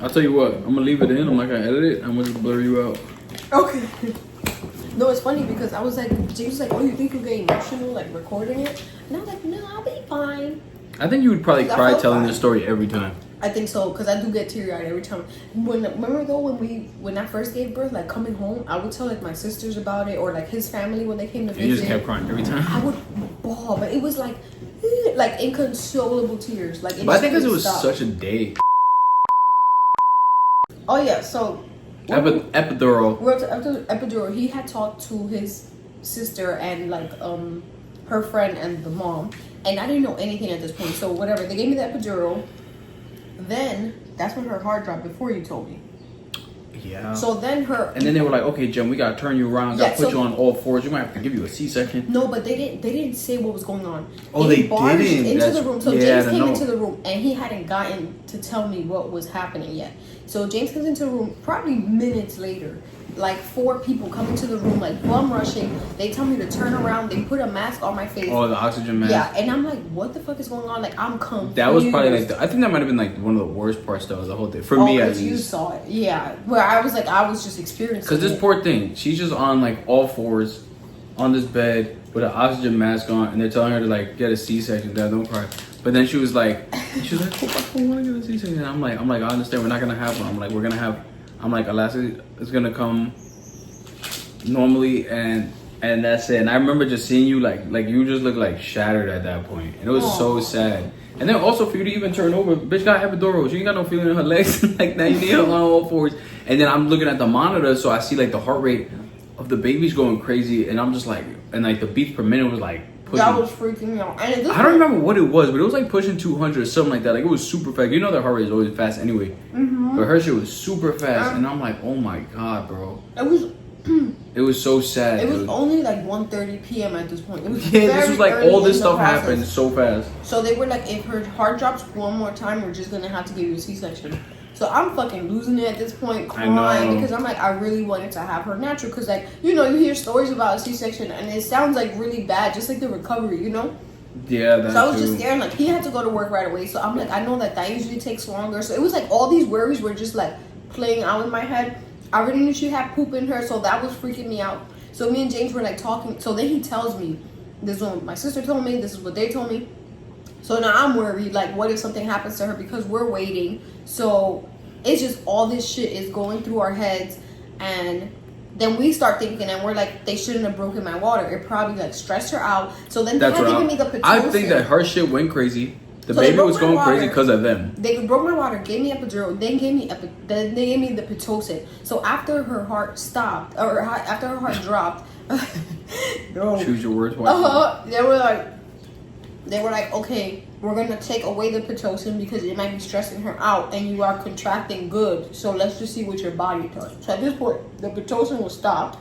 I'll tell you what, I'm gonna leave it in. I'm not gonna edit it. I'm gonna just blur you out. Okay. No, it's funny because I was like, James was like, oh, you think you'll get emotional like recording it? And I was like, no, I'll be fine. I think you would probably I cry felt telling fine. this story every time. I think so, because I do get teary-eyed every time. Remember though when I first gave birth, like coming home, I would tell like my sisters about it or like his family when they came to visit. You just kept crying every time. I would bawl, but it was like inconsolable tears. Like, But I think because it was stop. such a day. Oh yeah, so Epidural. we're after epidural. He had talked to his sister and like her friend and the mom, and I didn't know anything at this point. So whatever, they gave me the epidural. Then that's when her heart dropped. Before you told me. Yeah. So then And then they were like, okay, Jem, we gotta turn you around, gotta Yeah, put so- you on all fours. You might have to give you a C-section. No, but they didn't say what was going on. Oh, they barged didn't? into That's- the room. So yeah, James I came know. into the room and he hadn't gotten to tell me what was happening yet. So James comes into the room probably minutes later. Like 4 people come into the room like bum rushing. They tell me to turn around. They put a mask on my face. Oh, the oxygen mask. Yeah, and I'm like, what the fuck is going on? Like, I'm confused. That was probably like, I think that might have been like one of the worst parts though, the whole thing. For me at 'cause you least. saw it. Yeah, where I was like, I was just experiencing Because this it. poor thing, she's just on like all fours on this bed with an oxygen mask on, and they're telling her to like get a C-section. Dad, don't cry. But then she was like, oh, I want to get a C-section. And I'm like, I understand, we're not gonna have one. I'm like, Alaska is gonna come normally, and that's it. And I remember just seeing you like you just look like shattered at that point, and it was so sad. And then also for you to even turn over, bitch got epidural. She ain't got no feeling in her legs. Like now you need her on all fours. And then I'm looking at the monitor, so I see like the heart rate of the baby's going crazy, and I'm just like, and like the beats per minute was like pushing. That was freaking me out. And at this I don't remember what it was, but it was like pushing 200 or something like that. Like it was super fast. You know their heart rate is always fast anyway. But her shit was super fast, and I'm like, oh my god, bro. It was so sad. It was dude. only like 1:30 p.m. at this point. It was Yeah, this was like very all early this in the stuff process. happened so fast. So they were like, if her heart drops one more time, we're just gonna have to give you a C-section. So I'm fucking losing it at this point, I know. crying because I'm like, I really wanted to have her natural because like you hear stories about a C-section and it sounds like really bad, just like the recovery, Yeah, that's So I was true. just scared. Like he had to go to work right away, so I'm like, I know that usually takes longer. So it was like all these worries were just like playing out in my head. I already knew she had poop in her, so that was freaking me out. So me and James were like talking. So then he tells me, this is what my sister told me, this is what they told me. So now I'm worried, like what if something happens to her because we're waiting. So it's just all this shit is going through our heads, and then we start thinking and we're like, they shouldn't have broken my water. It probably like stressed her out. So then they That's had what given me the Pitocin. I think that her shit went crazy. The So they baby broke was my going water. crazy because of them. They broke my water, gave me epidural, then then they gave me the Pitocin. So after her heart stopped, or after her heart dropped, no. Choose your words wisely. They were like, okay, we're gonna take away the Pitocin because it might be stressing her out, and you are contracting good. So let's just see what your body does. So at this point, the Pitocin was stopped,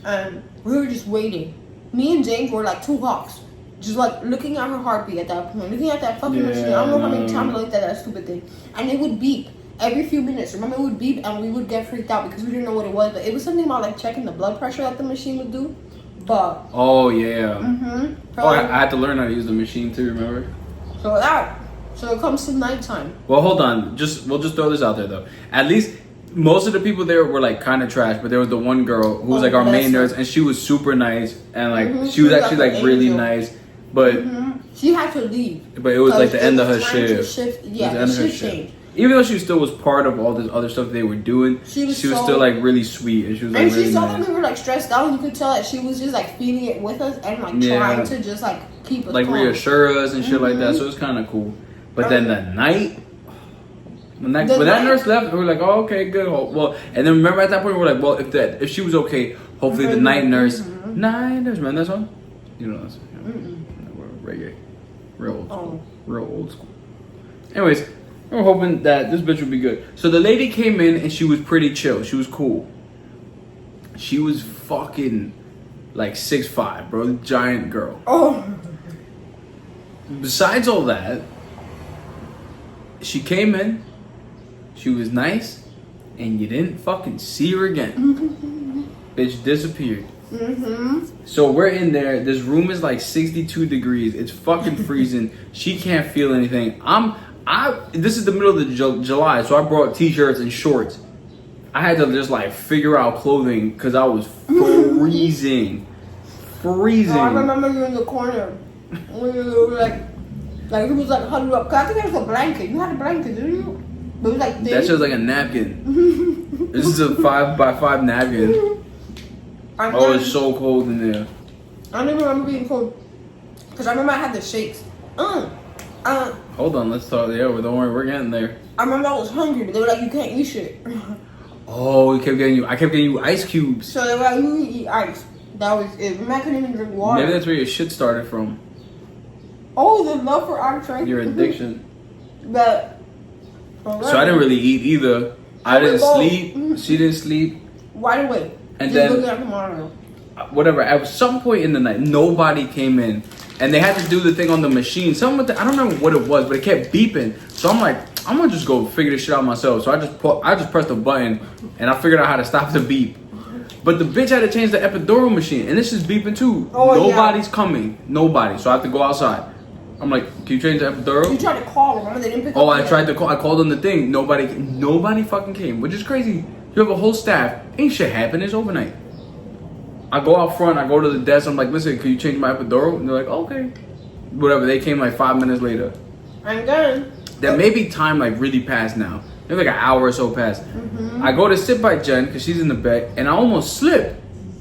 and we were just waiting. Me and James were like 2 hawks. Just like looking at her heartbeat at that point, looking at that fucking machine. I don't know how many times I looked at that stupid thing, and it would beep every few minutes. Remember, it would beep, and we would get freaked out because we didn't know what it was. But it was something about like checking the blood pressure that the machine would do. But Oh yeah. so, Oh, I had to learn how to use the machine too. Remember? so it comes to nighttime. Well, hold on. We'll just throw this out there though. At least most of the people there were like kind of trash, but there was the one girl who was like our main nurse, and she was super nice, and like she was actually like really nice. But She had to leave. But it was like the Because end it of her was time to shift. Yeah, It the was the end of her shift shift. changed. Even though she still was part of all this other stuff they were doing, She was still so- like really sweet, and she was like And really she saw nice. that we were like stressed out, and you could tell that she was just like feeling it with us and like Yeah. trying to just like keep us Like calm. reassure us and shit like that. So it was kind of cool. But then the night, when that night- nurse left, we were like, oh, okay, good. Oh, well, and then remember at that point we were like, well, if she was okay, hopefully the night nurse, man, that's one. You know, that's we're reggae, real old school, real old school. Anyways, we were hoping that this bitch would be good. So the lady came in and she was pretty chill. She was cool. She was fucking like 6'5", bro, giant girl. Oh, Besides all that, she came in, she was nice, and you didn't fucking see her again. Bitch disappeared. So we're in there. This room is like 62 degrees. It's fucking freezing. She can't feel anything. This is the middle of the July, so I brought t-shirts and shorts. I had to just like figure out clothing because I was freezing. Freezing. Oh, I remember you in the corner when you were like it was like huddled up. 'Cause I think it was a blanket. You had a blanket, didn't you? But it was like thin. That shit was like a napkin. This is a 5x5 napkin. Oh, it's so cold in there. I don't even remember being cold. Because I remember I had the shakes. Hold on, let's talk. Yeah, don't worry, we're getting there. I remember I was hungry, but they were like, you can't eat shit. Oh, I kept getting you ice cubes. So they were like, you eat ice. That was it. Remember, I couldn't even drink water. Maybe that's where your shit started from. Oh, the love for ice cream. Your addiction. But. So I didn't really eat either. I didn't sleep. She didn't sleep. Right away. And just then looking at tomorrow. Whatever. At some point in the night, nobody came in, and they had to do the thing on the machine. I don't remember what it was, but it kept beeping. So I'm like, I'm gonna just go figure this shit out myself. So I just pressed the button, and I figured out how to stop the beep. But the bitch had to change the epidural machine, and this is beeping too. Oh, Nobody's coming. Nobody. So I have to go outside. I'm like, can you change the epidural? You tried to call them. Remember, they didn't pick up. Oh, I tried to call. I called on the thing. Nobody fucking came, which is crazy. You have a whole staff. Ain't shit happen. It's overnight. I go out front. I go to the desk. I'm like, listen, can you change my epidural? And they're like, okay. Whatever. They came like 5 minutes later. I'm done. That maybe time like really passed now. Maybe like an hour or so passed. I go to sit by Jen because she's in the bed, and I almost slipped.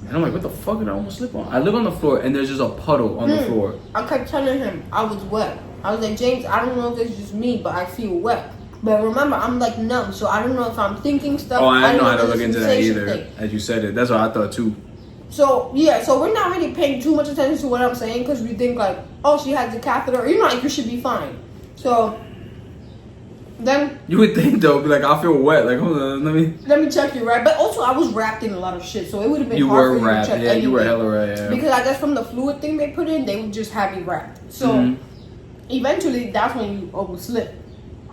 And I'm like, what the fuck did I almost slip on? I look on the floor, and there's just a puddle on the floor. I kept telling him I was wet. I was like, James, I don't know if it's just me, but I feel wet. But remember, I'm like numb, so I don't know if I'm thinking stuff. Oh, I didn't know how if to it's look a into that sensation either. thing. As you said it, that's what I thought too. So yeah, so we're not really paying too much attention to what I'm saying because we think like, oh, she has the catheter. You know, like you should be fine. So then You would think though, be like, I feel wet. Like, hold on, let me check you, right? But also, I was wrapped in a lot of shit, so it would have been You hard were for wrapped, you to check yeah. You were anything. hella wrapped, yeah. Because I guess from the fluid thing they put in, they would just have me wrapped. So eventually, that's when you overslip.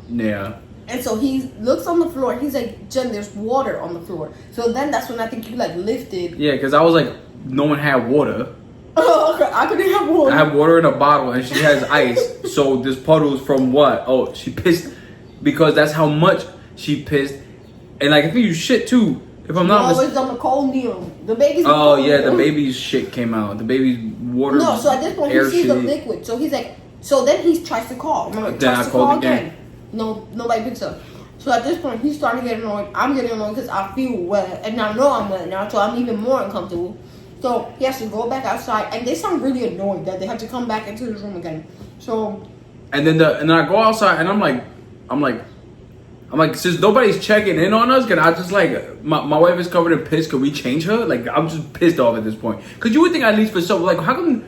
Yeah. And so he looks on the floor. He's like, Jen, there's water on the floor. So then that's when I think you like lifted. Yeah, because I was like, no one had water. Oh, okay. I couldn't have water. I have water in a bottle, and she has ice. So this puddle's from what? Oh, she pissed because that's how much she pissed. And like, I think you shit too. If I'm not always on the cold needle. The baby's. Oh yeah, the baby's shit came out. The baby's water. No, so at this point he sees shit. the liquid. So he's like, so then he tries to call. Remember, Then tries I to called call again. No, nobody picks up. So at this point, he's starting to get annoyed. I'm getting annoyed because I feel wet, and I know I'm wet now, so I'm even more uncomfortable. So he has to go back outside, and they sound really annoyed that they have to come back into this room again. So. And then I go outside, and I'm like, since nobody's checking in on us, can I just like my wife is covered in piss? Can we change her? Like, I'm just pissed off at this point. Cause you would think at least for some, like, how come?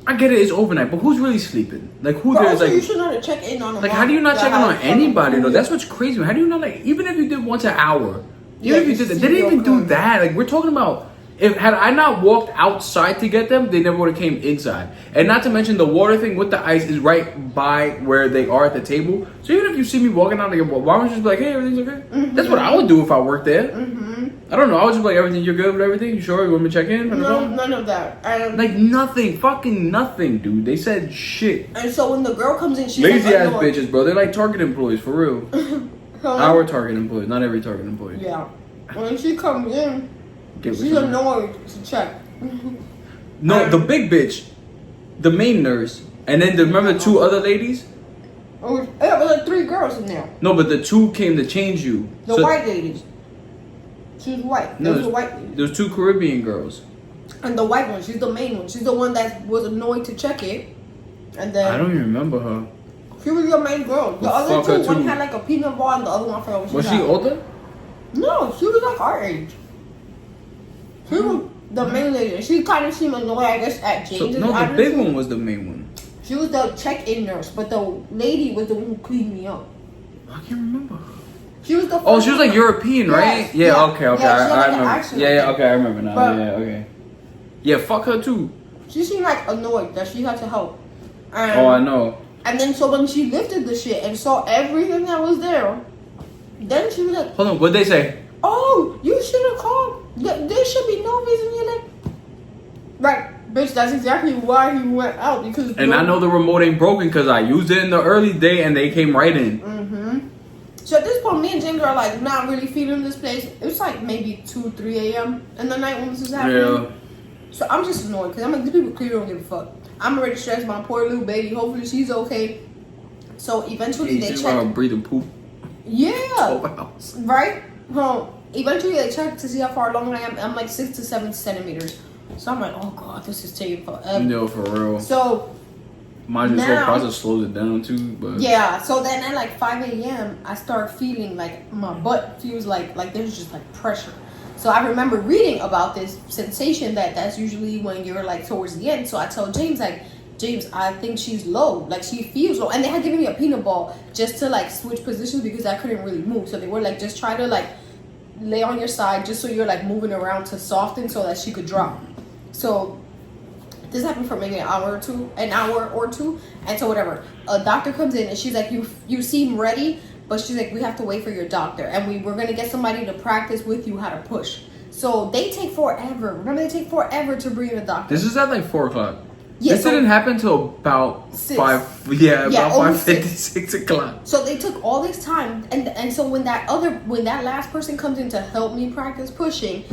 I get it, it's overnight, but who's really sleeping? Like, who But there's also like? you should not check in on them. Like, how do you not check in on anybody though? That's what's crazy. How do you not like? Even if you did once an hour, even if you did that, they didn't even do that. Like, we're talking about. If had I not walked outside to get them, they never would have came inside. And not to mention the water thing with the ice is right by where they are at the table. So even if you see me walking out, like, why don't you just be like, hey, everything's okay? That's what I would do if I worked there. I don't know. I was just like, everything, you're good with everything? You sure? You want me to check in? No, none of that. Like nothing, fucking nothing, dude. They said shit. And so when the girl comes in, she's lazy like, ass bitches, bro. They're like Target employees for real. Our Target employees, not every Target employee. Yeah. When she comes in, she's annoyed to check. No, the big bitch, the main nurse, and then remember the two other ladies? It was like 3 girls in there. No, but the two came to change you. The white ladies. She was white. No, There was a white lady. There's 2 Caribbean girls. And the white one, she's the main one. She's the one that was annoyed to check it. And then I don't even remember her. she was your main girl. The Well, other fuck her two, one too. had like a peanut bar and the other one I forgot what she Was she had. older? No, she was like our age. She was the main lady. She kind of seemed annoyed, I guess, at So, James. no, the big one was the main one. She was the check-in nurse, but the lady was the one who cleaned me up. I can't remember her. She was the. Oh, she was like European, right? Yes, Yeah, yeah. okay. Yeah, she had, I like, an remember. accent, Yeah, I think. okay, I remember now. But- Yeah, okay. Yeah, fuck her too. She seemed like annoyed that she had to help. And, Oh, I know. And then so when she lifted the shit and saw everything that was there, then she was like, Hold on, what'd they say? "Oh, you should have called. There should be no reason you're like." Right. Bitch, that's exactly why he went out because. And I know the remote ain't broken because I used it in the early day and they came right in. So at this point, me and James are like not really feeling this place. It was like maybe 2, 3 a.m. in the night when this was happening. Yeah. So I'm just annoyed because I'm like, these people clearly don't give a fuck. I'm already stressed. My poor little baby. Hopefully she's okay. So eventually they check. Breathing poop. Yeah. Oh, Right? Well, eventually they check to see how far along I am. I'm like 6 to 7 centimeters. So I'm like, oh god, this is taking forever. No, for real. So mind you, this now- whole process slows it down too. But yeah, so then at like 5 a.m. I start feeling like my butt feels like there's just like pressure. So I remember reading about this sensation that's usually when you're like towards the end. So I told James like, James, I think she's low. Like she feels low. And they had given me a peanut ball just to like switch positions because I couldn't really move. So they were like, just try to like lay on your side just so you're like moving around to soften so that she could drop. So this happened for maybe an hour or two. And so whatever. A doctor comes in and she's like, you seem ready, but she's like, we have to wait for your doctor. And we're going to get somebody to practice with you how to push. So they take forever. Remember, they take forever to bring in a doctor. this is at like 4 o'clock. Yeah, this didn't happen till about 6. 5. Yeah, about almost 5:50, 6 o'clock. So they took all this time, and so when that last person comes in to help me practice pushing,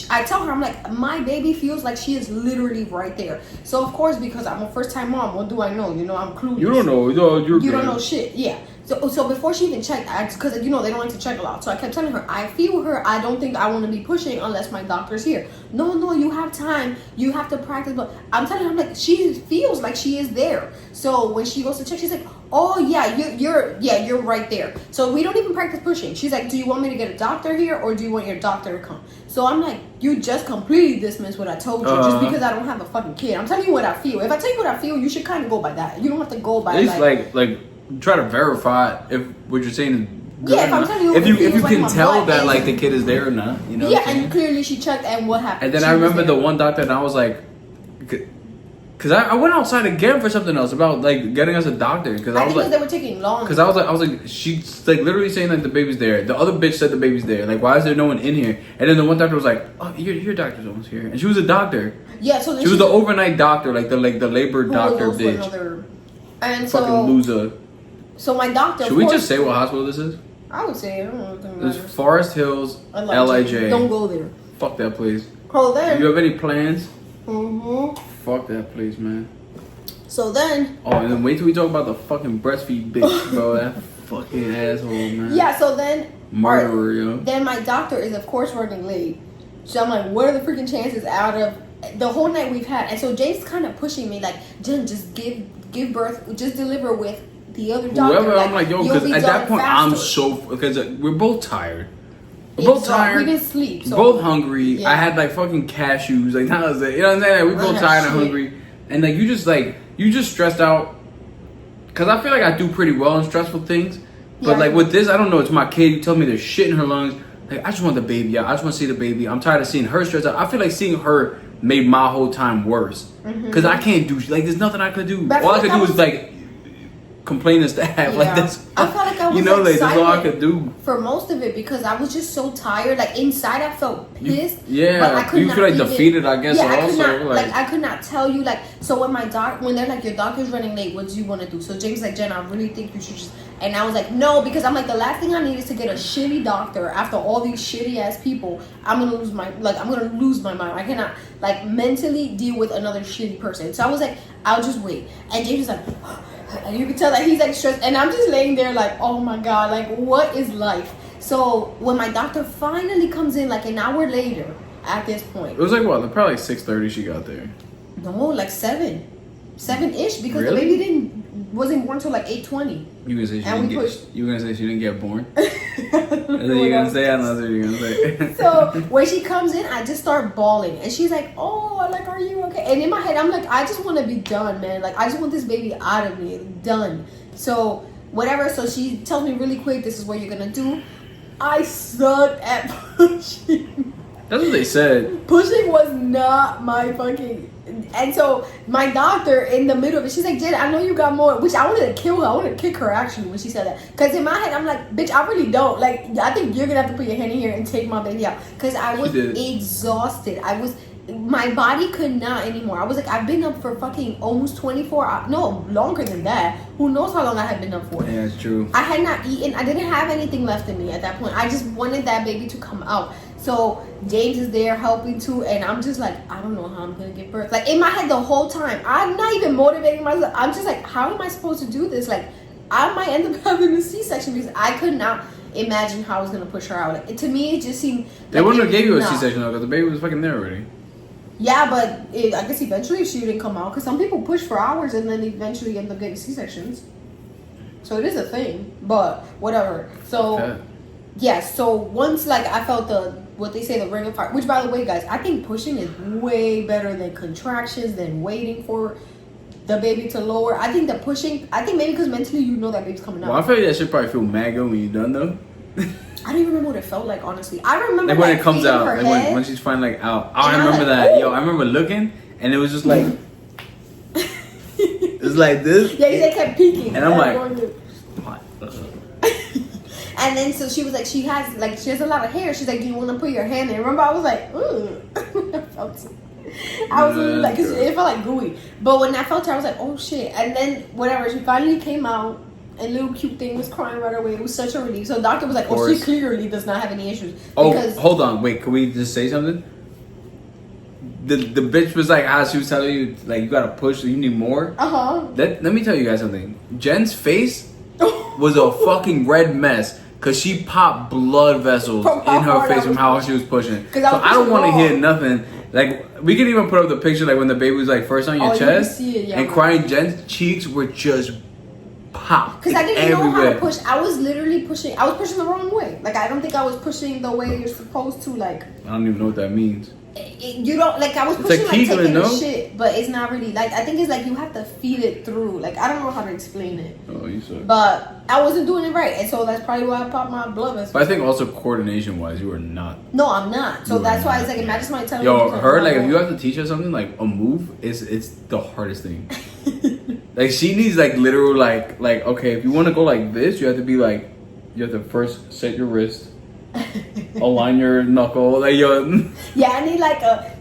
I tell her, I'm like, my baby feels like she is literally right there. So of course, because I'm a first time mom, what do I know? You know, I'm clueless. You don't know. You're You good. don't know shit. Yeah. So before she even checked, because you know they don't like to check a lot. So I kept telling her, I feel her. I don't think I want to be pushing unless my doctor's here. No, you have time. You have to practice. But I'm telling her, I'm like, she feels like she is there. So when she goes to check, she's like, oh yeah, you're right there. So we don't even practice pushing. She's like, do you want me to get a doctor here or do you want your doctor to come? So I'm like, you just completely dismissed what I told you just because I don't have a fucking kid. I'm telling you what I feel. If I tell you what I feel, you should kind of go by that. You don't have to go by At least like try to verify if what you're saying is good. Yeah, if I'm telling you, if you like can my tell butt that is- like the kid is there or not, you know. Yeah, what I'm saying? and clearly she checked, and what happened? And then She I was remember there. the one doctor, and I was like, because I went outside again for something else about like getting us a doctor because I I was think like. they were taking long. Because I was like, she's like literally saying like the baby's there. The other bitch said the baby's there. Like, why is there no one in here? And then the one doctor was like, oh, your doctor's almost here. And she was a doctor. Yeah, so then She was the overnight doctor, like the labor who doctor goes for bitch. another- And Fucking so, loser. so my doctor. Should of we course, just say what hospital this is? I would say I don't know. If it It's matters. Forest Hills, LIJ. Don't go there. Fuck that place. So Do then. you have any plans? Mhm. Fuck that place, man. So then. Oh, and then wait till we talk about the fucking breastfeed bitch, bro. That fucking asshole, man. Yeah. So then. Murderer, yo. Then my doctor is of course running late. So I'm like, what are the freaking chances out of the whole night we've had? And so Jake's kind of pushing me like, Jen, just give birth, just deliver with the other doctor. Whoever, I'm like, yo, you'll because be at done that point, faster. I'm so, because we're both tired. We're both tired. We didn't sleep. So Both hungry. Yeah. I had like fucking cashews. Like, that was it. You know what I'm saying? Like, we both had tired and shit. hungry. And like, you just stressed out. Because I feel like I do pretty well in stressful things. But Yeah. like with this, I don't know. It's my kid. You tell me there's shit in her lungs. Like, I just want the baby out. I just want to see the baby. I'm tired of seeing her stressed out. I feel like seeing her made my whole time worse. Because I can't do, like, there's nothing I could do. But I All I feel could like do is like complain and staff. Yeah. Like, that's, I felt like I was you know, like, that's all I excited could do. for most of it because I was just so tired. Like inside, I felt pissed. Yeah, but I could you not feel like even- defeated, I guess, Yeah, I could also, not. like- Like I could not tell you. Like so, when when they're like, your doctor's running late. What do you want to do? So James like, Jen, I really think you should just. And I was like, no, because I'm like, the last thing I need is to get a shitty doctor after all these shitty ass people. I'm gonna lose my mind. I cannot like mentally deal with another shitty person. So I was like, I'll just wait. And James was like. And you can tell that he's like stressed, and I'm just laying there like, oh my god, like what is life? So when my doctor finally comes in, like an hour later, at this point, It was like what? Probably like 6:30. She got there. no, like 7-ish, because Really? the baby wasn't born till like 8:20. You gonna say she And didn't we get? pushed. You gonna say she didn't get born? And then you're gonna say, I know what you're gonna say. So when she comes in, I just start bawling, and she's like, "Oh, like, are you okay?" And in my head, I'm like, "I just want to be done, man. Like, I just want this baby out of me, done." So whatever. So she tells me really quick, "This is what you're gonna do." I suck at pushing. That's what they said. Pushing was not my fucking. And so my doctor in the middle of it, she's like, Jen, I know you got more. Which I wanted to kill her. I wanted to kick her actually when she said that. Because in my head, I'm like, bitch, I really don't. Like, I think you're going to have to put your hand in here and take my baby out. Because I was did. exhausted. I was my body could not anymore. I was like, I've been up for fucking almost 24 hours. No, longer than that. Who knows how long I had been up for? Yeah, it's true. I had not eaten. I didn't have anything left in me at that point. I just wanted that baby to come out. So James is there helping too, and I'm just like, I don't know how I'm gonna give birth. Like in my head the whole time, I'm not even motivating myself. I'm just like, how am I supposed to do this? Like, I might end up having a C-section because I could not imagine how I was gonna push her out. Like, to me, it just seemed. They wouldn't have gave you a no. C-section though, because the baby was fucking there already. Yeah, but I guess eventually she didn't come out because some people push for hours and then eventually end up getting C-sections. So it is a thing, but whatever. So Okay. yes, so once like I felt what they say, the ring of fire. Which, by the way, guys, I think pushing is way better than contractions, than waiting for the baby to lower. I think the pushing. I think maybe because mentally you know that baby's coming out. Well, I feel like that should probably feel mad good when you're done though. I don't even remember what it felt like, honestly. I remember Like when it comes feeling out, her like head. when she's finally like out. And I I was remember like, that. ooh. Yo, I remember looking, and it was just like it's like this. Yeah, they kept peeking. And I'm like, going to- what? And then so she was like, she has a lot of hair. She's like, do you want to put your hand in? Remember, I was like, ooh. I was really like, cause it felt like gooey. But when I felt her, I was like, oh shit. And then whatever, she finally came out, and little cute thing was crying right away. It was such a relief. So the doctor was like, oh, she clearly does not have any issues. Oh, Because hold on, wait. Can we just say something? The bitch was like, she was telling you like you gotta push, you need more. Let me tell you guys something. Jen's face was a fucking red mess. Cause she popped blood vessels From how in her hard I face from was how she was pushing. So I was I don't pushing want to raw. hear nothing. Like we can even put up the picture like when the baby was like first on your Oh, you can chest see it, yeah. and crying. Jen's cheeks were just popped. Because I didn't know how everywhere. to push. I was literally pushing. I was pushing the wrong way. Like, I don't think I was pushing the way you're supposed to. Like, I don't even know what that means. you don't, like, I was It's pushing, like like, Kegel, taking no? the shit. But it's not really, like, I think it's like you have to feed it through. Like, I don't know how to explain it. Oh, you suck. But I wasn't doing it right. And so that's probably why I popped my blood vessels. But I think also coordination wise, you were not. No, I'm not. So You that's are why not. it's like, imagine somebody telling me. Yo, to do her something like if wrong. you have to teach her something like a move, it's the hardest thing. Like she needs like literal like okay, if you want to go like this, you have to be like you have to first set your wrist, align your knuckle, like yo. Yeah, I need like a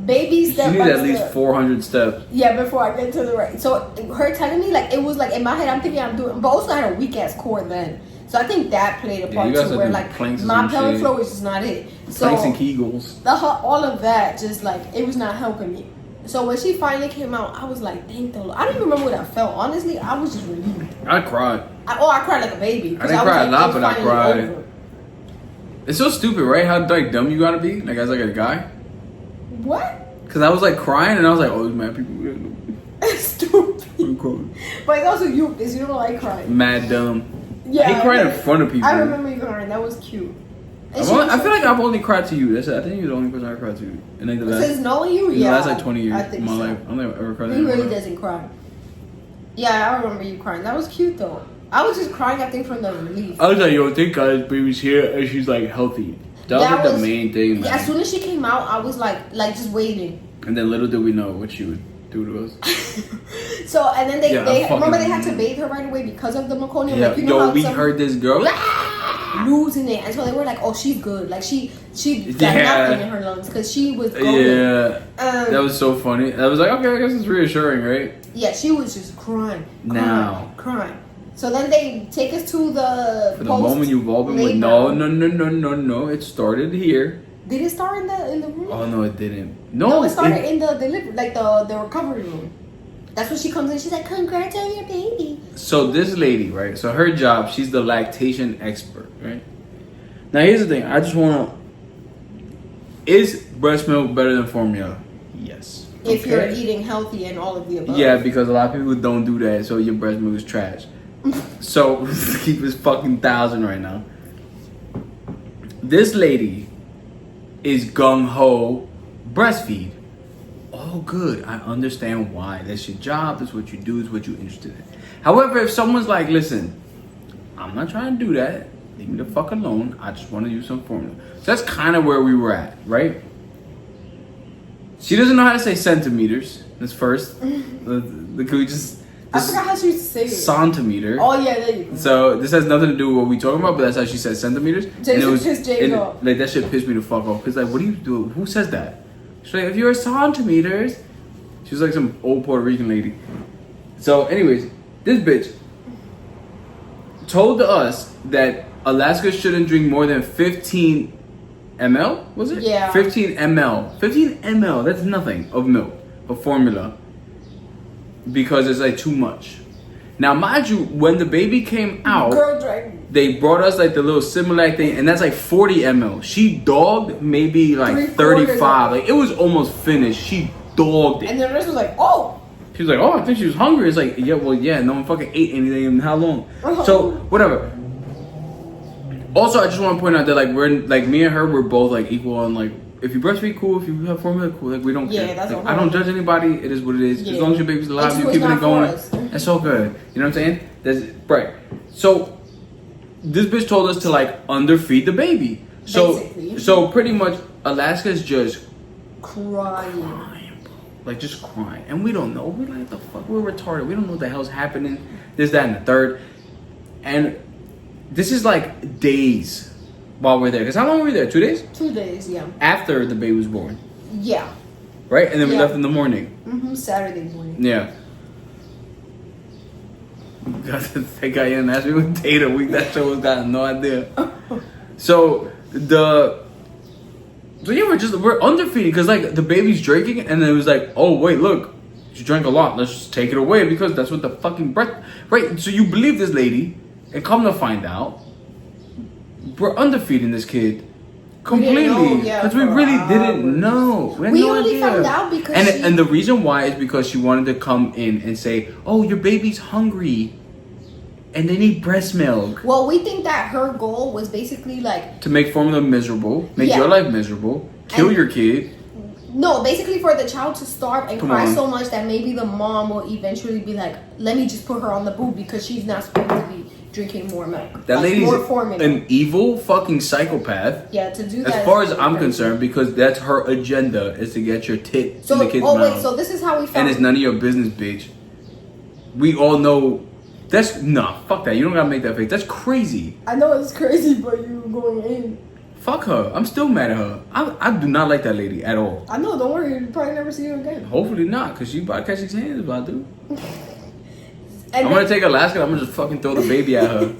baby step. You need by at least step. 400 steps. Yeah, before I get to the right. So her telling me, like, it was like in my head, I'm thinking I'm doing, but also I had a weak ass core then. So I think that played a Yeah, part you guys too, are where doing like planks and my some pelvic shit. floor is just not it. So Planks and Kegels. all of that just like it was not helping me. So when she finally came out, I was like, thank the Lord. I don't even remember what I felt. Honestly, I was just relieved. I cried. I cried like a baby. 'cause I didn't was cry a like, lot, it's but I finally cried. over. It's so stupid, right? How like dumb you gotta be, like as like a guy. What? Cause I was like crying and I was like, oh, these mad people. Stupid. I'm crying. But it's also you, because you don't like crying. Mad dumb. Yeah. He cried in front of people. I remember you crying. That was cute. And I she was feel like I've only cried to you. That's it. I think you're the only person I cried to in like the last, Since knowing you, in yeah. the last like 20 years I of think my so. life. I don't think I've ever cried. He really doesn't cry. Yeah, I remember you crying. That was cute though. I was just crying, I think, from the relief. I was like, yo, thank God this baby's here and she's like healthy. That was like the main thing, man. As soon as she came out, I was like just waiting. And then little did we know what she would do to us. So and then they fucking- remember they had to bathe her right away because of the meconium. Yeah, Like, you know yo, how we some- heard this girl. losing it, and so they were like, "Oh, she's good." Like she got Yeah. nothing in her lungs because she was going. Yeah, that was so funny. I was like, okay, I guess it's reassuring, right? Yeah, she was just crying. Now. crying. So then they take us to the For the moment you've all been with, no, it started here. Did it start in the room? Oh no, it didn't. No, it started in the delivery, like the recovery room. That's when she comes in. She's like, "Congrats on your baby." So this lady, right? So her job, she's the lactation expert, right? Now here's the thing. I just want to. Is breast milk better than formula? Yes. If you're eating healthy and all of the above. Yeah, because a lot of people don't do that, so your breast milk is trash. So keep his fucking 1,000 right now. This lady is gung ho breastfeed. All good. I understand why. That's your job. That's what you do. It's what you're interested in. However, if someone's like, listen, I'm not trying to do that. Leave me the fuck alone. I just want to use some formula. So that's kind of where we were at, right? She doesn't know how to say centimeters. That's first. Could we just I forgot how she used to say it. centimeter? Oh yeah, there you go. So this has nothing to do with what we talking about, but that's how she said centimeters. Jason pissed James off. Like that shit pissed me the fuck off. Cause like, what do you do? Who says that? She's like, if you're centimeters. She was like some old Puerto Rican lady. So, anyways, this bitch told us that Alaska shouldn't drink more than 15 ml, was it? Yeah. 15 ml. 15 ml, that's nothing of milk, of formula. Because it's like too much. Now, mind you, when the baby came out, Girl drank. they brought us like the little Similac thing, and that's like 40 ml. She dogged maybe like 35. Like, it was almost finished. She dogged it. And the rest was like, oh. She was like, oh, I think she was hungry. It's like, yeah, well, yeah, no one fucking ate anything in how long? So, whatever. Also, I just want to point out that, like, me and her, we're both, like, equal on, like, if you breastfeed, cool. If you have formula, cool. Like, we don't care. That's like, all. I don't judge anybody. It is what it is. Yeah. As long as your baby's alive, It's you keeping it not going. for us. That's all good. You know what I'm saying? That's right. So, this bitch told us to, like, underfeed the baby. Basically. So pretty much, Alaska's just Crying. like just crying, and we don't know. We're like, the fuck, we're retarded. We don't know what the hell's happening. This, that, and the third. And this is like days while we're there. Because how long were we there? 2 days? 2 days, yeah. After the baby was born, Yeah. right? And then we Yeah. left in the morning. Saturday morning. Yeah. That guy in asked me what day of the week that show was. Got no idea. So yeah, we're underfeeding because like the baby's drinking, and then it was like, oh wait, look, she drank a lot. Let's just take it away because that's what the fucking breath. Right? So you believe this lady, and come to find out, we're underfeeding this kid completely because we really didn't know. We had We no only idea. found out because and the reason why is because she wanted to come in and say, oh, your baby's hungry, and they need breast milk. Well, we think that her goal was basically like To make formula miserable, make Yeah. your life miserable, kill And- your kid. no, basically for the child to starve and Come cry on. so much that maybe the mom will eventually be like, let me just put her on the boob because she's not supposed to be drinking more milk. That Like, lady's more formula. an evil fucking psychopath. Yeah, to do that. As is far as really I'm crazy. concerned, because that's her agenda is to get your tit So, in the kid's oh mouth. wait, so this is how we And found. it's none of your business, bitch. We all know. That's nah. Fuck that. You don't gotta make that face. That's crazy. I know it's crazy, but you going in. Fuck her. I'm still mad at her. I do not like that lady at all. I know. Don't worry, you'll probably never see her again. Hopefully not, cause she about to catch these hands about to. And I'm gonna take Alaska. I'm gonna just fucking throw the baby at her.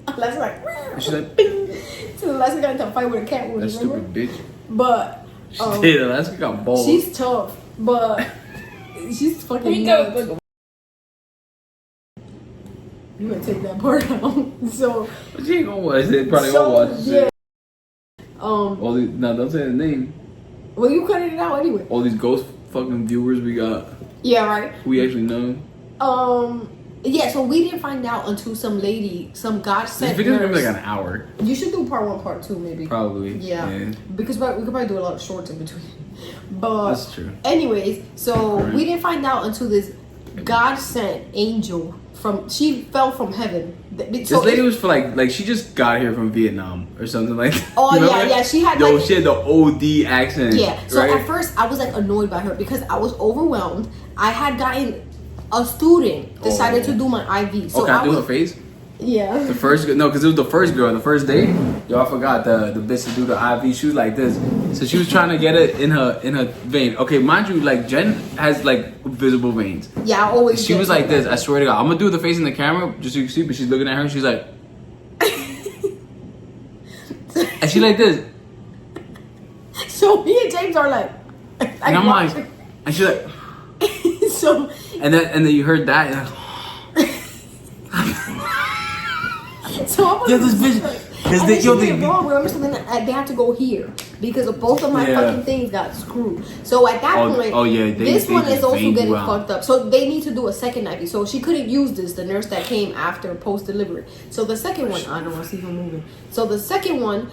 Alaska like. And she's like, bing. So Alaska got into a fight with a cat. That Remember? stupid bitch. But She did. Alaska got balls. she's tough, but she's fucking nuts. You gonna take that part out. So She ain't gonna watch it. Probably gonna watch yeah. it. All these, no, don't say the name. Well, you cutting it out anyway. All these ghost fucking viewers we got. Yeah, right. We actually know. Yeah. So we didn't find out until some lady, some God This sent video's gonna be nurse. like an hour. You should do part 1, part 2, maybe. Probably. Yeah. Because we could probably do a lot of shorts in between. But That's true. anyways, so Right. we didn't find out until this God sent angel she fell from heaven. This lady was for like she just got here from Vietnam or something like that. Oh, You know yeah, that? yeah, she had, Yo, like- she had the OD accent. Yeah. So right? at first I was like annoyed by her because I was overwhelmed. I had gotten a student decided Oh. to do my IV. So Okay, I I do her was face. yeah. The first no, because it was the first girl. The first day, yo, I forgot the bitch to do the IV. She was like this, so she was trying to get it in her vein. Okay, mind you, like Jen has like visible veins. Yeah, I always She get was like that. this. I swear to God, I'm gonna do the face in the camera just so you can see. But she's looking at her and she's like, and she like this, So me and James are like, and I'm like, and she's like, so and then you heard that. And so I was Yeah, this bitch- like, 'cause and they- then she yo, did they- it wrong. Remember something that they had to go here because of both of my Yeah. fucking things got screwed. So at that Oh, point, oh, yeah, this they one just is also veined getting you out. fucked up. So they need to do a second IV. So she couldn't use this. The nurse that came after post delivery. So the second one, I don't want to see him moving. So the second one,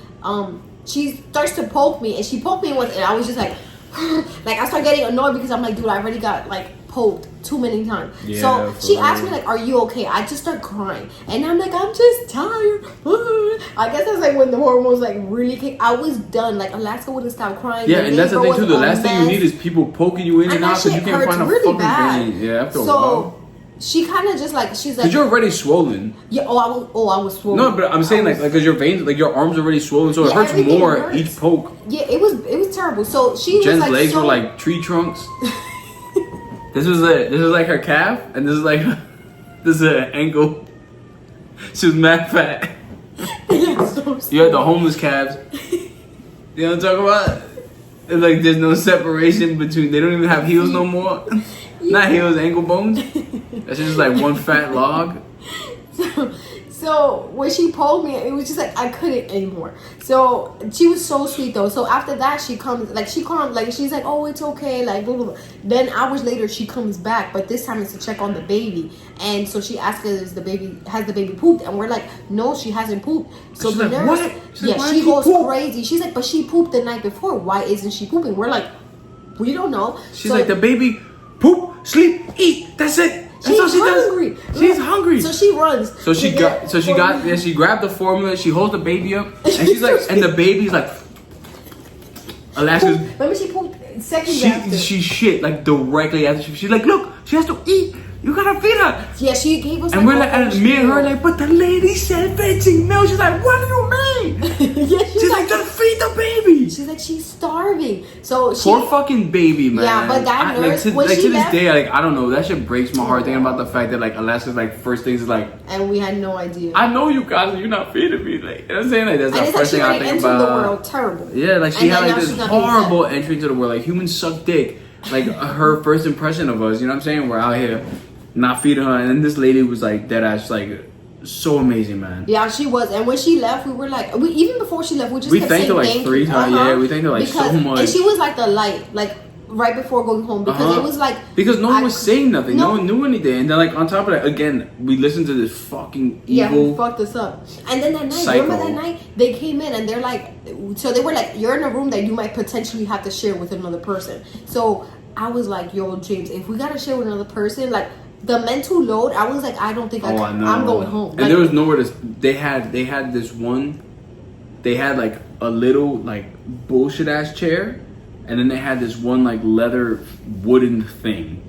she starts to poke me, and she poked me once, and I was just like, like I started getting annoyed because I'm like, dude, I already got like poked too many times. Yeah, So for she asked me real. like, "Are you okay?" I just start crying, and I'm like, "I'm just tired." I guess that's like when the hormones like really kick. I was done. Like Alaska wouldn't stop crying. yeah, and that's the thing labor too. The was a last thing you mess. need is people poking you in and And out that because you shit can't hurts find a really fucking bad. vein. Yeah, after a So while. she kind of just like she's like. Cause you're already swollen. Yeah. I was swollen. No, but I'm saying like cause your veins, like your arms are already swollen, so it hurts everything more hurts. each poke. Yeah, it was terrible. So she Jen's was like legs so, were like tree trunks. This was like her calf, and this is like this is an ankle. She was mad fat. so You had the homeless calves. You know what I'm talking about? It's like there's no separation between. They don't even have heels no more. Not heels, ankle bones. That's just like one fat log. So when she pulled me, it was just like I couldn't anymore. So she was so sweet though. So after that, she comes like she's like, oh, it's okay, like blah, blah, blah. Then hours later, she comes back, but this time it's to check on the baby. And so she asked us, has the baby pooped? And we're like, no, she hasn't pooped. So She's the like, nurse, what? She's yeah, like, why she did you goes poop? crazy. She's like, but she pooped the night before. Why isn't she pooping? We're like, we don't know. She's like, the baby poop, sleep, eat. That's it. That's all She's she does. hungry. She's hungry. So she runs. So she grabbed the formula. She holds the baby up, and she's like, and the baby's like, Alaska's. Remember she pooped seconds after. She shit like directly after. She's like, look, she has to eat. You gotta feed her. Yeah, she gave us. And we're like, and me and her like, but the lady said fetching milk. She's like, what do you mean? Yeah, She's like, just feed the baby. She's like, she's starving. So she. Poor fucking baby, man. Yeah, but that nurse, like when to she this left- day, like I don't know, that shit breaks my heart thinking about the fact that like Alaska's like first things is like, And we had no idea. I know you guys, you're not feeding me. Like, you know what I'm saying? Like that's and the it's like first she thing I already think entered about. the world terrible. Yeah, like she And had then like now this she's not being horrible entry into the world. Like humans suck dick. Like her first impression of us, you know what I'm saying? We're out here not feeding her, and then this lady was like dead ass, like so amazing, man. Yeah, she was. And when she left, we were like, even before she left, we just We kept thanked her saying like thank 3 you. times. Yeah, we thanked her like so much. And she was like the light, like right before going home, because it was like because no one was saying nothing, no No. one knew anything, and then like on top of that, again, we listened to this fucking Yeah, who evil. fucked us up. And then that night, Psycho. remember that night? They came in and they're like, so they were like, you're in a room that you might potentially have to share with another person. So I was like, yo, James, if we gotta share with another person, like the mental load, I was like, I don't think I Oh, I can. know. I'm going home. And Like, there was nowhere to. They had this one. They had like a little like bullshit ass chair, and then they had this one like leather wooden thing,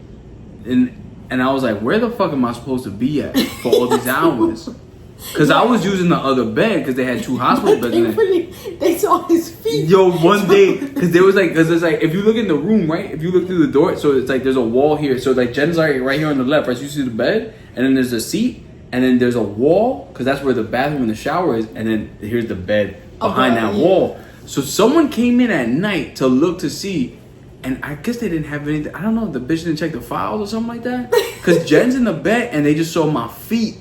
and I was like, where the fuck am I supposed to be at for all these hours? Because I was using the other bed because they had 2 hospital beds in it. thankfully, they saw his feet. Yo, one day, because there was like, because it's like, if you look in the room, right? If you look through the door, so it's like there's a wall here. So like Jen's right here on the left, right? So you see the bed, and then there's a seat, and then there's a wall, because that's where the bathroom and the shower is, and then here's the bed behind that wall. So someone came in at night to look to see, and I guess they didn't have anything. I don't know, the bitch didn't check the files or something like that. Because Jen's in the bed, and they just saw my feet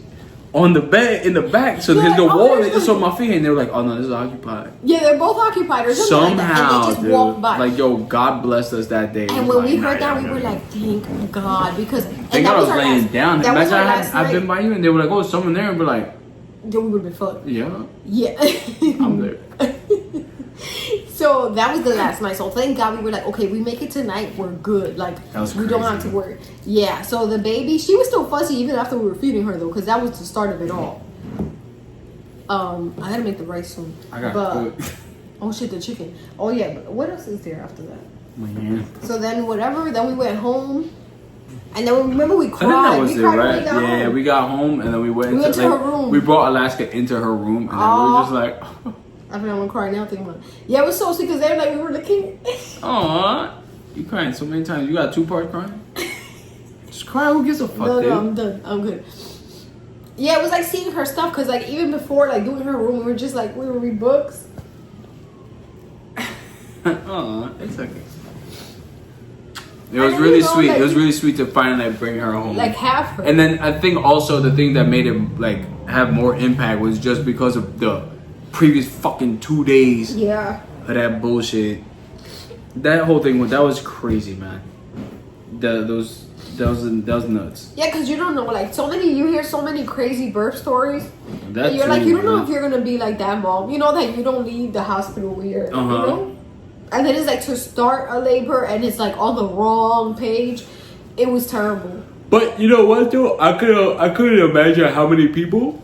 on the bed in the back. So there's the wall, and they just saw my feet, and they were like, oh no, this is occupied. Yeah, they're both occupied or something like that. And Somehow, they just dude, walked by. like yo, God blessed us that day. And when we heard that, we were like, thank God. Because Thank God I was laying down. That was Imagine our last I've been night. by you, and they were like, oh, someone there, and we're like, Yeah, we would have been fucked. yeah, Yeah. I'm there. So that was the last night. So thank God we were like, okay, we make it tonight, we're good. Like That was we don't crazy. have to worry. Yeah. So the baby, she was still fussy even after we were feeding her though, because that was the start of it all. I gotta make the rice soon. I got cooked. Oh shit, the chicken. Oh yeah, but what else is there after that? Man. So then whatever, then we went home. And then remember we I cried. think that was we it, cried when right? we got Yeah, home. we got home, and then we went We went into to like, her room. we brought Alaska into her room, and then we Aw. were just like, I mean, I'm gonna cry now thinking about it. Yeah, it was so sweet because they were like, we were looking. aw, you crying so many times. You got 2 parts crying? Just cry, who gives a fuck, No, dude? I'm done. I'm good. Yeah, it was like seeing her stuff because like even before like doing her room, we were just like we would read books. Aw, it's okay. It I was didn't really know, sweet. like- It was really sweet to finally like, bring her home. Like half her. And then I think also the thing that made it like have more impact was just because of the previous fucking 2 days Yeah. of that bullshit. That whole thing that was crazy, man. That was nuts. Yeah, because you don't know like you hear so many crazy birth stories. That You're like too, you don't know man. if you're gonna be like that mom. You know that you don't leave the hospital weird. You Uh-huh. know. And then it's like to start a labor and it's like on the wrong page. It was terrible. But you know what though? I couldn't imagine how many people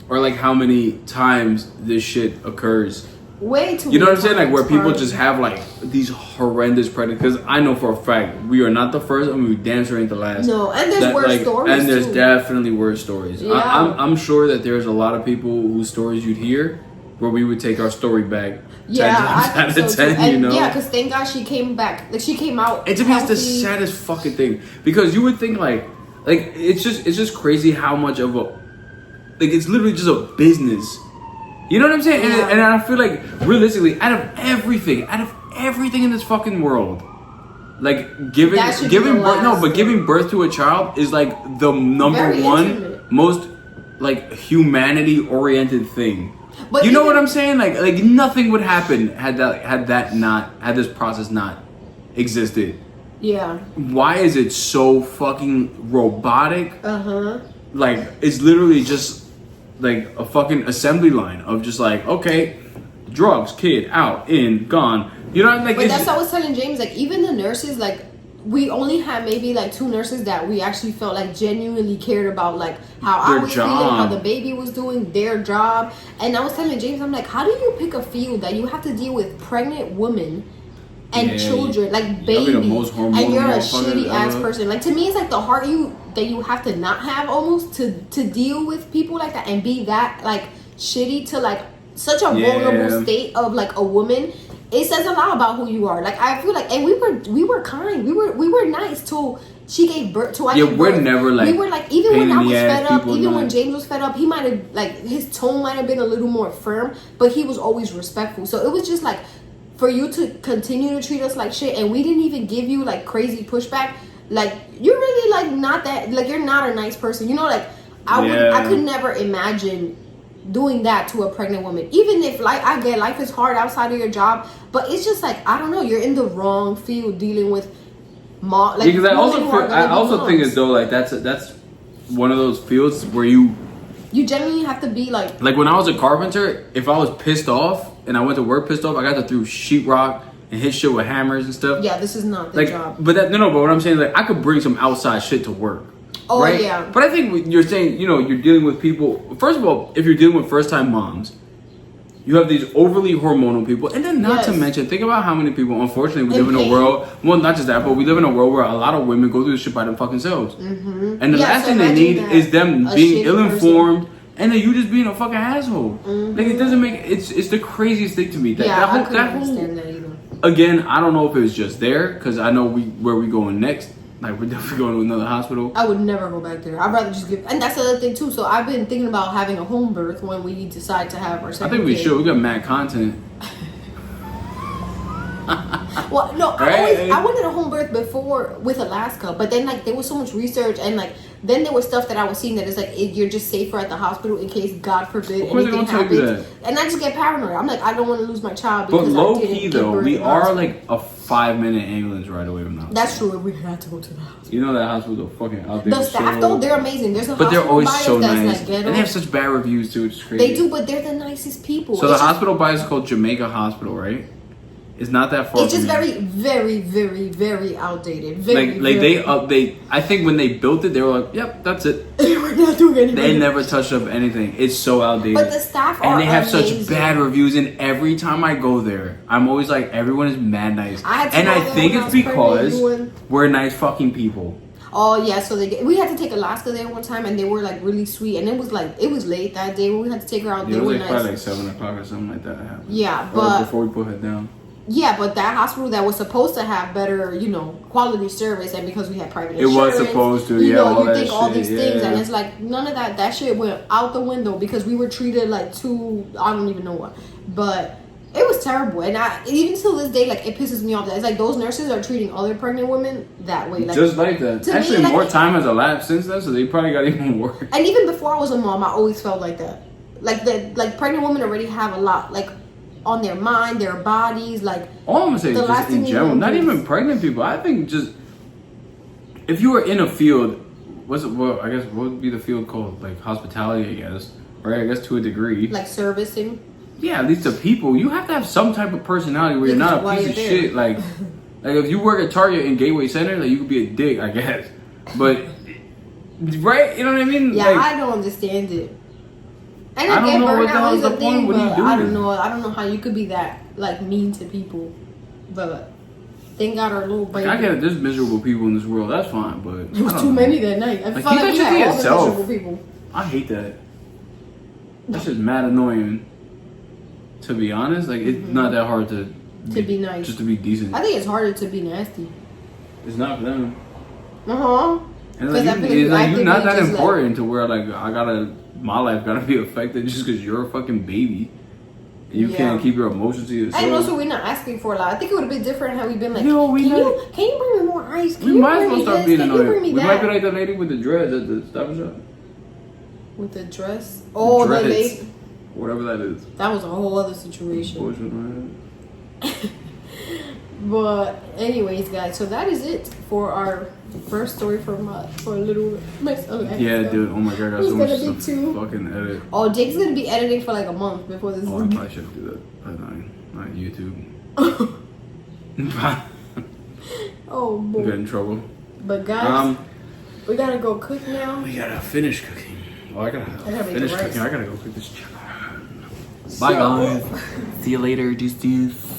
or like how many times this shit occurs way too. You know many what I'm saying? Like where times, people bro. just have like these horrendous pregnant. Because I know for a fact we are not the first, and we damn sure ain't the last. No, and there's worse stories. And there's too. definitely worse stories. Yeah. I'm sure that there's a lot of people whose stories you'd hear where we would take our story back. Yeah, 10 times I out think of so 10, too. And you know? yeah, because thank God she came back. Like she came out. And to me, it's the healthy. saddest fucking thing because you would think like it's just crazy how much of a it's literally just a business. You know what I'm saying? Yeah. And I feel like realistically, out of everything in this fucking world, like giving That should be the birth, no, last but thing. giving birth to a child is like the number Very one intimate. most like humanity oriented thing. But you know even- what I'm saying? Like nothing would happen had this process not existed. Yeah. Why is it so fucking robotic? Uh-huh. Like it's literally just like a fucking assembly line of just like, okay, drugs, kid, out, in, gone. You know, like But it's that's what I was telling James. Like even the nurses, like we only had maybe like 2 nurses that we actually felt like genuinely cared about, like how I Their was feeling, how job. the baby was doing, their job. And I was telling James, I'm like, how do you pick a field that you have to deal with pregnant women and Yeah, children, like y'all be babies, the most hormonal and you're a motherfuckers shitty ass ever. person. Like to me, it's like the heart that you have to not have almost to deal with people like that and be that like shitty to like such a vulnerable state of like a woman. It says a lot about who you are. Like I feel like, and we were kind, we were nice till she gave birth to. Yeah, we're never like we were like even pain when in I the was ass fed up, people, even when not- James was fed up, he might have like his tone might have been a little more firm, but he was always respectful. So it was just like for you to continue to treat us like shit, and we didn't even give you like crazy pushback. Like you're really like not that, like you're not a nice person. You know, like I could never imagine doing that to a pregnant woman. Even if like I get life is hard outside of your job, but it's just like I don't know, you're in the wrong field dealing with mom. Like because I women also who are feel, gonna I be also think moms. as though like that's one of those fields where you You genuinely have to be like when I was a carpenter, if I was pissed off and I went to work pissed off, I got to through sheetrock and hit shit with hammers and stuff. yeah, this is not the Like, job. but but what I'm saying is like I could bring some outside shit to work. Oh, right? yeah. But I think you're saying, you know, you're dealing with people. First of all, if you're dealing with first time moms, you have these overly hormonal people, and then not to Yes. mention, think about how many people. Unfortunately, we In live in a pain. world. Well, not just that, but we live in a world where a lot of women go through this shit by them fucking selves. Mm-hmm. And the Yeah, last so thing they imagine need that. is them A being shitty ill-informed, and then you just being a fucking asshole. Mm-hmm. Like it doesn't make it's the craziest thing to me. That, Yeah, that whole, I couldn't that whole understand that either. again, I don't know if it was just there because I know where we going next. Like we're definitely going to another hospital. I would never go back there. I'd rather just give, and that's the other thing too. So I've been thinking about having a home birth when we decide to have our I second think we kid. should. We got mad content. Well, no, Right? I wanted a home birth before with Alaska, but then like there was so much research and like then there was stuff that I was seeing that is like you're just safer at the hospital in case God forbid Of course they're anything gonna tell you happens. that. And I just get paranoid. I'm like I don't want to lose my child But because low I didn't key give though, birth we in the are hospital. like a 5-minute ambulance ride away from the hospital. That's true. We had to go to the hospital. You know that hospital's fucking out there. The staff though, they're amazing. There's a but they're hospital always by us so that's nice, like ghetto. and they have such bad reviews too. It's crazy. They do, but they're the nicest people. So the It's just- hospital by us is called Jamaica Hospital, right? It's not that far. It's just from very, here. very, very, very outdated. Very, like very, they update. I think when they built it, they were like, "Yep, that's it." We're not doing anything. They never touched up anything. It's so outdated. But the staff are and they have amazing. such bad reviews. And every time I go there, I'm always like, everyone is mad nice. I had to And go I there think when I it's was pregnant because doing- we're nice fucking people. Oh yeah, so we had to take Alaska there one time, and they were like really sweet. And it was late that day when we had to take her out. Yeah, They it was were like nice. probably like 7 o'clock or something like that happened. Yeah, Or but before we put her down. yeah, but that hospital that was supposed to have better, quality service, and because we had private It was insurance, supposed to, you yeah, know, all you that think all shit, these things, yeah. and it's like none of that. That shit went out the window because we were treated like I don't even know what, but. It was terrible, and even till this day, like it pisses me off that it's like those nurses are treating other pregnant women that way. Like, Just like that. to me, Actually, like- more time has elapsed since then, so they probably got even worse. and even before I was a mom, I always felt like that. Like pregnant women already have a lot like on their mind, their bodies. Like All I'm gonna say The is last just in thing you general, want not is- even pregnant people. I think just if you were in a field, I guess what would be the field called? Like hospitality, I guess. Right? I guess to a degree. like servicing. Yeah, at least the people. You have to have some type of personality where you're Yeah, not a why piece you're of there. shit. Like if you work at Target in Gateway Center, like you could be a dick, I guess. But right, you know what I mean? Yeah, Like, I don't understand it. And I don't get know what burnt the out hell's is the a point. thing, What are you but I don't doing? know. I don't know how you could be that like mean to people. But thank God our little baby. I get it. There's miserable people in this world. That's fine, but There was I don't too know. many that night. I Like, felt keep like that we shit had to all the yourself. miserable people. I hate that. That's just mad annoying. To be honest, like it's not that hard to be nice. just to be decent. I think it's harder to be nasty. It's not for them. Uh-huh. And 'Cause I like, feel it's like you're not actively that just, like- important to where like my life gotta be affected just because you're a fucking baby. And you Yeah. can't keep your emotions to yourself. And also, we're not asking for a lot. I think it would have been different had we been like, No, we can not- you bring me more ice? Can we you might as bring well me start this? being Can you bring annoying. me We that? might be like the lady with the dreads at the Stop and Shop. With the dress? Oh, the Dreads. lady. Whatever that is. That was a whole other situation. Bullshit, man. But anyways, guys, so that is it for our first story from for a little mess of Yeah, episode. dude. Oh my god, I got Who's so much gonna be stuff too? to fucking edit. Oh, Jake's gonna be editing for like a month before this. Oh, I probably shouldn't do that. But not YouTube. Oh boy. Get in trouble. But guys, Um, we gotta go cook now. we gotta finish cooking. Oh, I gotta make finish the rice. cooking. I gotta go cook this chicken. So- Bye, guys. See you later. Deuces.